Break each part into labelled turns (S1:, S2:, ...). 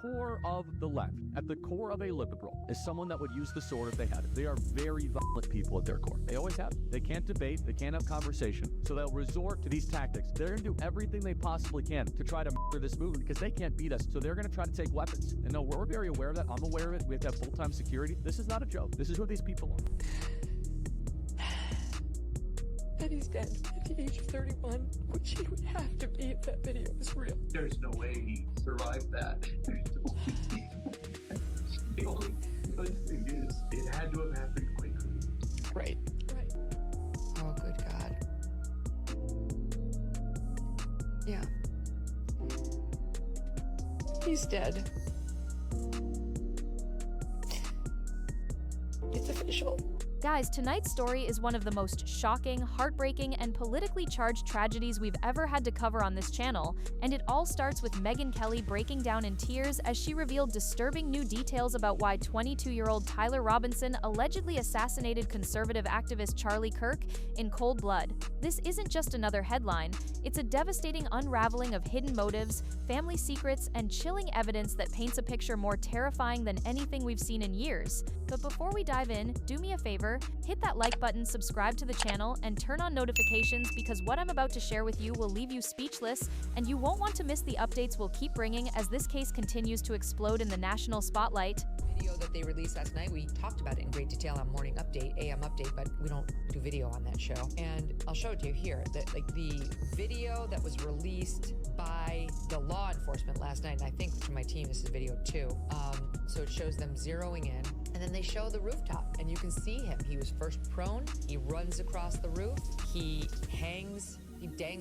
S1: core of the left, at the core of a liberal, is someone that would use the sword if they had it. They are very violent people at their core. They always have. They can't debate. They can't have conversation. So they'll resort to these tactics. They're going to do everything they possibly can to try to murder this movement because they can't beat us. So they're going to try to take weapons. And no, we're very aware of that. I'm aware of it. We have to have full-time security. This is not a joke. This is who these people are.
S2: And he's dead at the age of 31, which he would have to be if that video was real.
S3: There's no way he survived that. The only good thing is, it had to have happened quickly.
S2: Right.
S4: Oh, good God. Yeah.
S2: He's dead. It's official.
S5: Guys, tonight's story is one of the most shocking, heartbreaking, and politically charged tragedies we've ever had to cover on this channel, and it all starts with Megyn Kelly breaking down in tears as she revealed disturbing new details about why 22-year-old Tyler Robinson allegedly assassinated conservative activist Charlie Kirk in cold blood. This isn't just another headline, it's a devastating unraveling of hidden motives, family secrets, and chilling evidence that paints a picture more terrifying than anything we've seen in years. But before we dive in, do me a favor, hit that like button, subscribe to the channel, and turn on notifications because what I'm about to share with you will leave you speechless, and you won't want to miss the updates we'll keep bringing as this case continues to explode in the national spotlight.
S4: Video that they released last night, we talked about it in great detail on Morning Update, AM Update, but we don't do video on that show. And I'll show it to you here. The video that was released by the law enforcement last night, and I think to my team this is video 2. So it shows them zeroing in, and then they show the rooftop, and you can see him. He was first prone, he runs across the roof, he hangs,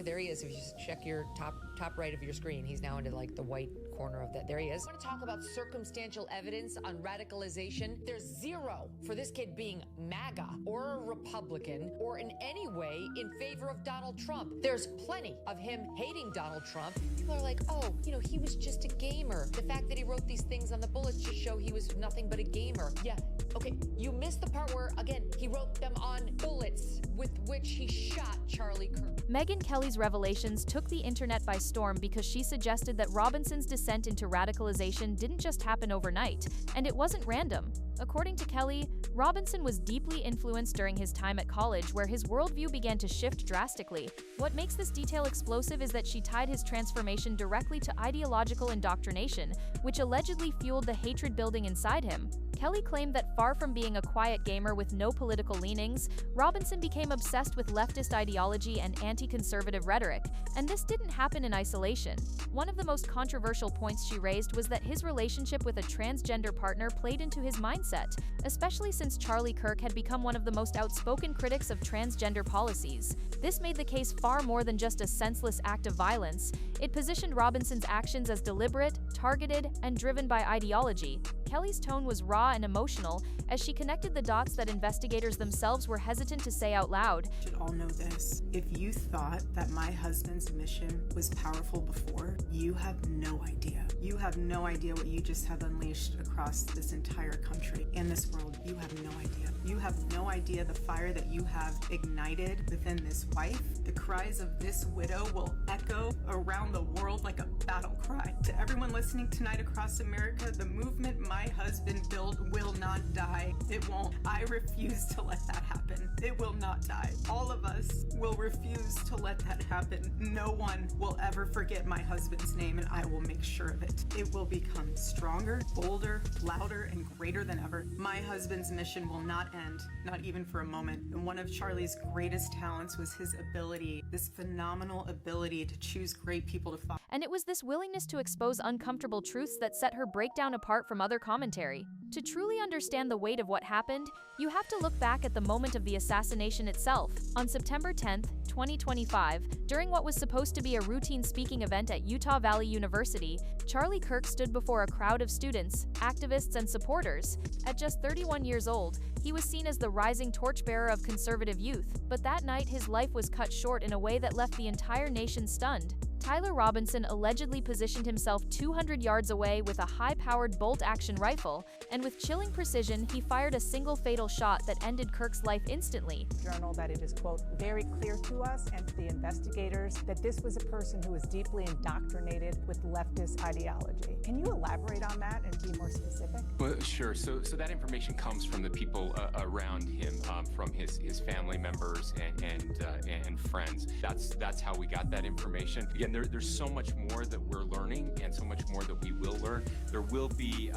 S4: there he is. If you just check your top right of your screen, he's now into like the white corner of that. There he is. I want to talk about circumstantial evidence on radicalization. There's zero for this kid being MAGA or a Republican or in any way in favor of Donald Trump. There's plenty of him hating Donald Trump. People are like, oh, he was just a gamer. The fact that he wrote these things on the bullets just show he was nothing but a gamer. Yeah, okay, you missed the part where, again, he wrote them on bullets with which he shot Charlie Kirk.
S5: Megyn Kelly's revelations took the internet by storm because she suggested that Robinson's descent into radicalization didn't just happen overnight, and it wasn't random. According to Kelly, Robinson was deeply influenced during his time at college, where his worldview began to shift drastically. What makes this detail explosive is that she tied his transformation directly to ideological indoctrination, which allegedly fueled the hatred building inside him. Kelly claimed that far from being a quiet gamer with no political leanings, Robinson became obsessed with leftist ideology and anti-conservative rhetoric, and this didn't happen in isolation. One of the most controversial points she raised was that his relationship with a transgender partner played into his mindset, especially since Charlie Kirk had become one of the most outspoken critics of transgender policies. This made the case far more than just a senseless act of violence. It positioned Robinson's actions as deliberate, targeted, and driven by ideology. Kelly's tone was raw and emotional as she connected the dots that investigators themselves were hesitant to say out loud.
S6: You should all know this. If you thought that my husband's mission was powerful before, you have no idea. You have no idea what you just have unleashed across this entire country and this world. You have no idea. You have no idea the fire that you have ignited within this wife. The cries of this widow will echo around the world like a battle cry. To everyone listening tonight across America, the movement my husband built will not die. It won't. I refuse to let that happen. It will not die. All of us will refuse to let that happen. No one will ever forget my husband's name, and I will make sure of it. It will become stronger, bolder, louder, and greater than ever. My husband's mission will not end, not even for a moment. And one of Charlie's greatest talents was his ability, this phenomenal ability to choose great people to follow.
S5: And it was this willingness to expose uncomfortable truths that set her breakdown apart from other commentary. To truly understand the weight of what happened, you have to look back at the moment of the assassination itself. On September 10th, 2025, during what was supposed to be a routine speaking event at Utah Valley University, Charlie Kirk stood before a crowd of students, activists, and supporters. At just 31 years old, he was seen as the rising torchbearer of conservative youth, but that night his life was cut short in a way that left the entire nation stunned. Tyler Robinson allegedly positioned himself 200 yards away with a high-powered bolt-action rifle, and with chilling precision, he fired a single fatal shot that ended Kirk's life instantly.
S7: Journal that it is, quote, very clear to us and to the investigators that this was a person who was deeply indoctrinated with leftist ideology. Can you elaborate on that and be more specific?
S8: Well, sure. So that information comes from the people around him, from his family members and friends. That's how we got that information. Again, there's so much more that we're learning and so much more that we will learn. There will be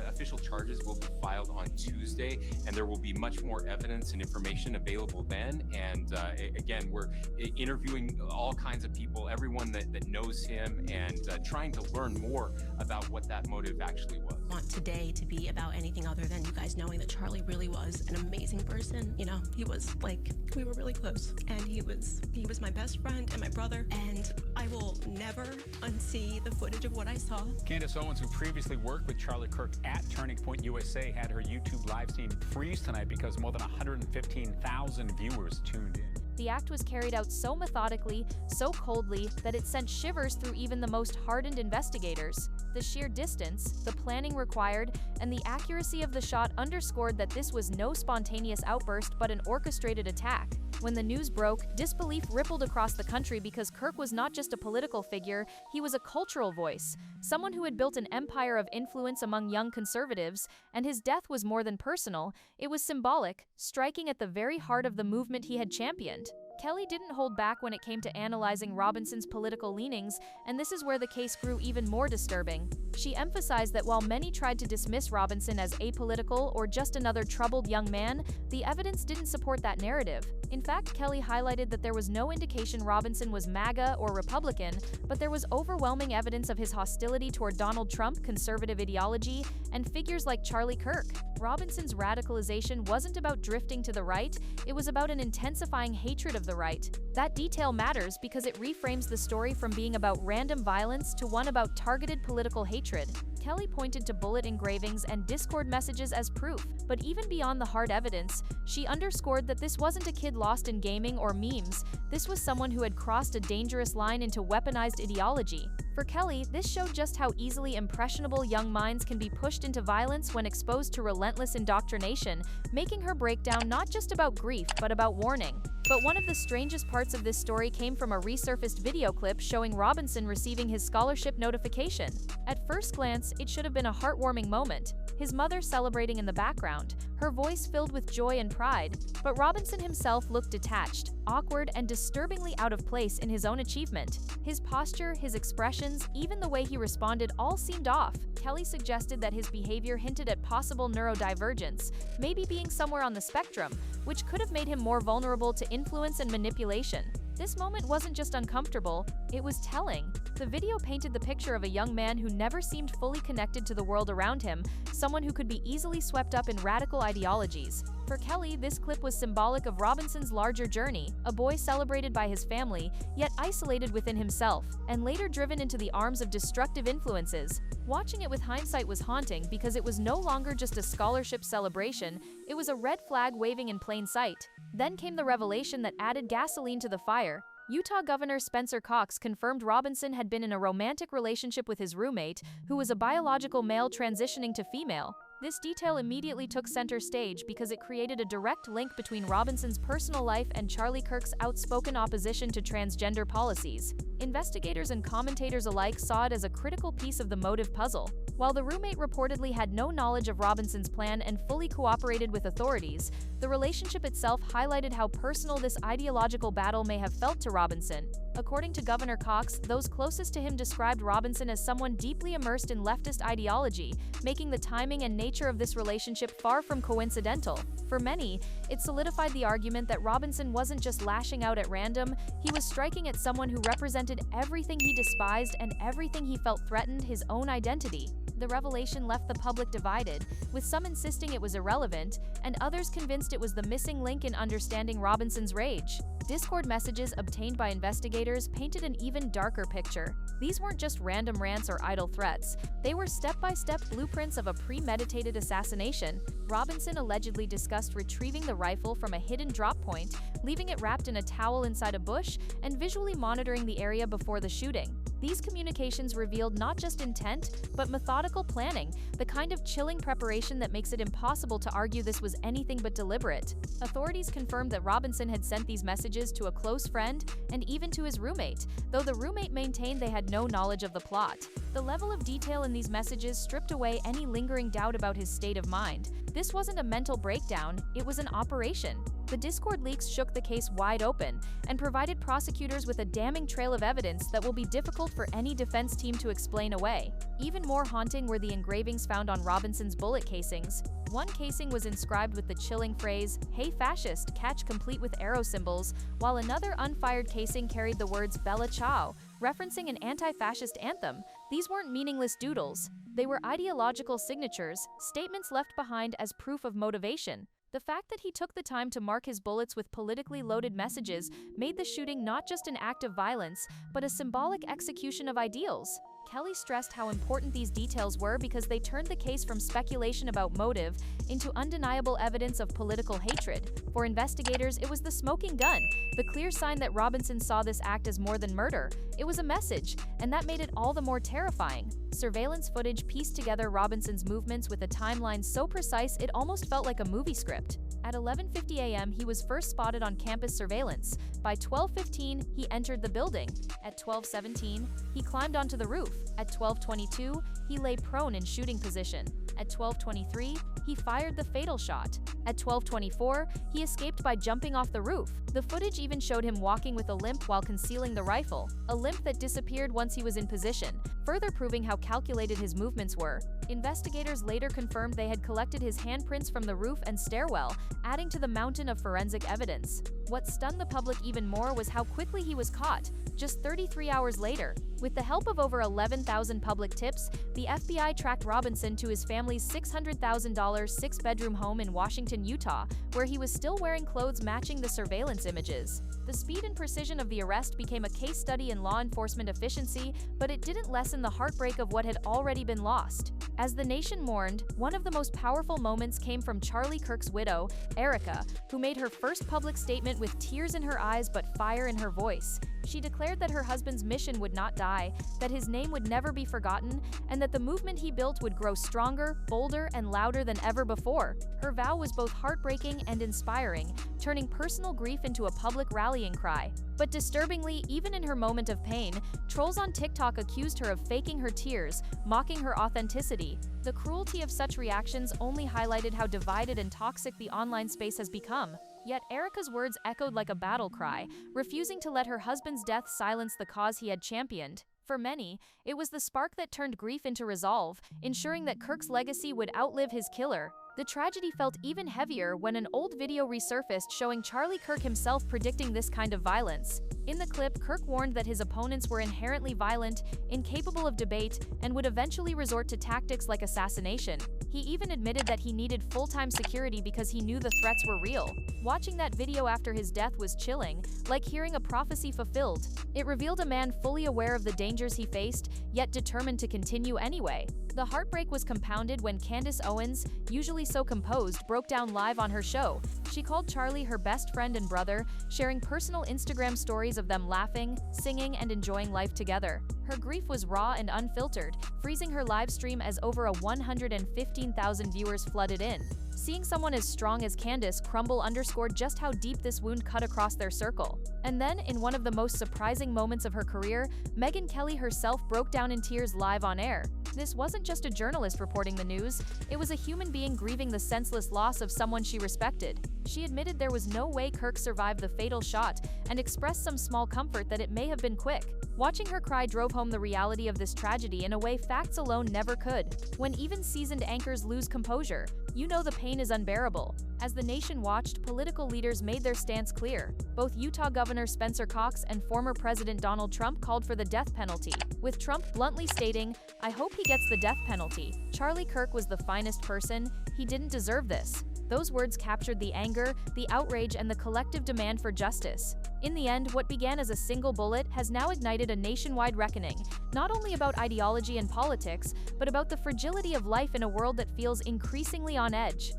S8: official charges will be filed on Tuesday, and there will be much more evidence and information available then. And again, we're interviewing all kinds of people, everyone that knows him, and trying to learn more about what that motive actually was.
S9: I want today to be about anything other than you guys knowing that Charlie really was an amazing person. You know, he was like, we were really close, and he was my best friend and my brother, and I will never unsee the footage of what I saw.
S10: Candace Owens, who previously worked with Charlie Kirk at Turning Point USA, had her YouTube live stream freeze tonight because more than 115,000 viewers tuned in.
S5: The act was carried out so methodically, so coldly, that it sent shivers through even the most hardened investigators. The sheer distance, the planning required, and the accuracy of the shot underscored that this was no spontaneous outburst but an orchestrated attack. When the news broke, disbelief rippled across the country because Kirk was not just a political figure, he was a cultural voice, someone who had built an empire of influence among young conservatives, and his death was more than personal, it was symbolic, striking at the very heart of the movement he had championed. Kelly didn't hold back when it came to analyzing Robinson's political leanings, and this is where the case grew even more disturbing. She emphasized that while many tried to dismiss Robinson as apolitical or just another troubled young man, the evidence didn't support that narrative. In fact, Kelly highlighted that there was no indication Robinson was MAGA or Republican, but there was overwhelming evidence of his hostility toward Donald Trump, conservative ideology, and figures like Charlie Kirk. Robinson's radicalization wasn't about drifting to the right, it was about an intensifying hatred of the right. That detail matters because it reframes the story from being about random violence to one about targeted political hatred. Kelly pointed to bullet engravings and Discord messages as proof, but even beyond the hard evidence, she underscored that this wasn't a kid lost in gaming or memes, this was someone who had crossed a dangerous line into weaponized ideology. For Kelly, this showed just how easily impressionable young minds can be pushed into violence when exposed to relentless indoctrination, making her breakdown not just about grief, but about warning. But one of the strangest parts of this story came from a resurfaced video clip showing Robinson receiving his scholarship notification. At first glance, it should have been a heartwarming moment. His mother celebrating in the background, her voice filled with joy and pride. But Robinson himself looked detached, awkward, and disturbingly out of place in his own achievement. His posture, his expressions, even the way he responded all seemed off. Kelly suggested that his behavior hinted at possible neurodivergence, maybe being somewhere on the spectrum, which could have made him more vulnerable to influence and manipulation. This moment wasn't just uncomfortable, it was telling. The video painted the picture of a young man who never seemed fully connected to the world around him, someone who could be easily swept up in radical ideologies. For Kelly, this clip was symbolic of Robinson's larger journey, a boy celebrated by his family, yet isolated within himself, and later driven into the arms of destructive influences. Watching it with hindsight was haunting because it was no longer just a scholarship celebration, it was a red flag waving in plain sight. Then came the revelation that added gasoline to the fire. Utah Governor Spencer Cox confirmed Robinson had been in a romantic relationship with his roommate, who was a biological male transitioning to female. This detail immediately took center stage because it created a direct link between Robinson's personal life and Charlie Kirk's outspoken opposition to transgender policies. Investigators and commentators alike saw it as a critical piece of the motive puzzle. While the roommate reportedly had no knowledge of Robinson's plan and fully cooperated with authorities, the relationship itself highlighted how personal this ideological battle may have felt to Robinson. According to Governor Cox, those closest to him described Robinson as someone deeply immersed in leftist ideology, making the timing and nature of this relationship far from coincidental. For many, it solidified the argument that Robinson wasn't just lashing out at random, he was striking at someone who represented everything he despised and everything he felt threatened his own identity. The revelation left the public divided, with some insisting it was irrelevant, and others convinced it was the missing link in understanding Robinson's rage. Discord messages obtained by investigators painted an even darker picture. These weren't just random rants or idle threats. They were step-by-step blueprints of a premeditated assassination. Robinson allegedly discussed retrieving the rifle from a hidden drop point, leaving it wrapped in a towel inside a bush, and visually monitoring the area before the shooting. These communications revealed not just intent, but methodical planning, the kind of chilling preparation that makes it impossible to argue this was anything but deliberate. Authorities confirmed that Robinson had sent these messages to a close friend and even to his roommate, though the roommate maintained they had no knowledge of the plot. The level of detail in these messages stripped away any lingering doubt about his state of mind. This wasn't a mental breakdown, it was an operation. The Discord leaks shook the case wide open and provided prosecutors with a damning trail of evidence that will be difficult for any defense team to explain away. Even more haunting were the engravings found on Robinson's bullet casings. One casing was inscribed with the chilling phrase, "Hey fascist," catch complete with arrow symbols, while another unfired casing carried the words "Bella Ciao," referencing an anti-fascist anthem. These weren't meaningless doodles. They were ideological signatures, statements left behind as proof of motivation. The fact that he took the time to mark his bullets with politically loaded messages made the shooting not just an act of violence, but a symbolic execution of ideals. Kelly stressed how important these details were because they turned the case from speculation about motive into undeniable evidence of political hatred. For investigators, it was the smoking gun, the clear sign that Robinson saw this act as more than murder. It was a message, and that made it all the more terrifying. Surveillance footage pieced together Robinson's movements with a timeline so precise it almost felt like a movie script. At 11:50 a.m., he was first spotted on campus surveillance. By 12:15, he entered the building. At 12:17, he climbed onto the roof. At 12:22, he lay prone in shooting position. At 12:23, he fired the fatal shot. At 12:24, he escaped by jumping off the roof. The footage even showed him walking with a limp while concealing the rifle, a limp that disappeared once he was in position, further proving how calculated his movements were. Investigators later confirmed they had collected his handprints from the roof and stairwell, adding to the mountain of forensic evidence. What stunned the public even more was how quickly he was caught, just 33 hours later. With the help of over 11,000 public tips, the FBI tracked Robinson to his family's $600,000 six-bedroom home in Washington, Utah, where he was still wearing clothes matching the surveillance images. The speed and precision of the arrest became a case study in law enforcement efficiency, but it didn't lessen the heartbreak of what had already been lost. As the nation mourned, one of the most powerful moments came from Charlie Kirk's widow, Erica, who made her first public statement with tears in her eyes but fire in her voice. She declared that her husband's mission would not die, that his name would never be forgotten, and that the movement he built would grow stronger, bolder, and louder than ever before. Her vow was both heartbreaking and inspiring, turning personal grief into a public rallying cry. But disturbingly, even in her moment of pain, trolls on TikTok accused her of faking her tears, mocking her authenticity. The cruelty of such reactions only highlighted how divided and toxic the online space has become. Yet Erica's words echoed like a battle cry, refusing to let her husband's death silence the cause he had championed. For many, it was the spark that turned grief into resolve, ensuring that Kirk's legacy would outlive his killer. The tragedy felt even heavier when an old video resurfaced showing Charlie Kirk himself predicting this kind of violence. In the clip, Kirk warned that his opponents were inherently violent, incapable of debate, and would eventually resort to tactics like assassination. He even admitted that he needed full-time security because he knew the threats were real. Watching that video after his death was chilling, like hearing a prophecy fulfilled. It revealed a man fully aware of the dangers he faced, yet determined to continue anyway. The heartbreak was compounded when Candace Owens, usually so composed, broke down live on her show. She called Charlie her best friend and brother, sharing personal Instagram stories of them laughing, singing, and enjoying life together. Her grief was raw and unfiltered, freezing her live stream as over 115,000 viewers flooded in. Seeing someone as strong as Candace crumble underscored just how deep this wound cut across their circle. And then, in one of the most surprising moments of her career, Megyn Kelly herself broke down in tears live on air. This wasn't just a journalist reporting the news, it was a human being grieving the senseless loss of someone she respected. She admitted there was no way Kirk survived the fatal shot and expressed some small comfort that it may have been quick. Watching her cry drove home the reality of this tragedy in a way facts alone never could. When even seasoned anchors lose composure, you know the pain is unbearable. As the nation watched, political leaders made their stance clear. Both Utah Governor Spencer Cox and former President Donald Trump called for the death penalty, with Trump bluntly stating, "I hope he gets the death penalty. Charlie Kirk was the finest person. He didn't deserve this." Those words captured the anger, the outrage, and the collective demand for justice. In the end, what began as a single bullet has now ignited a nationwide reckoning, not only about ideology and politics, but about the fragility of life in a world that feels increasingly on edge.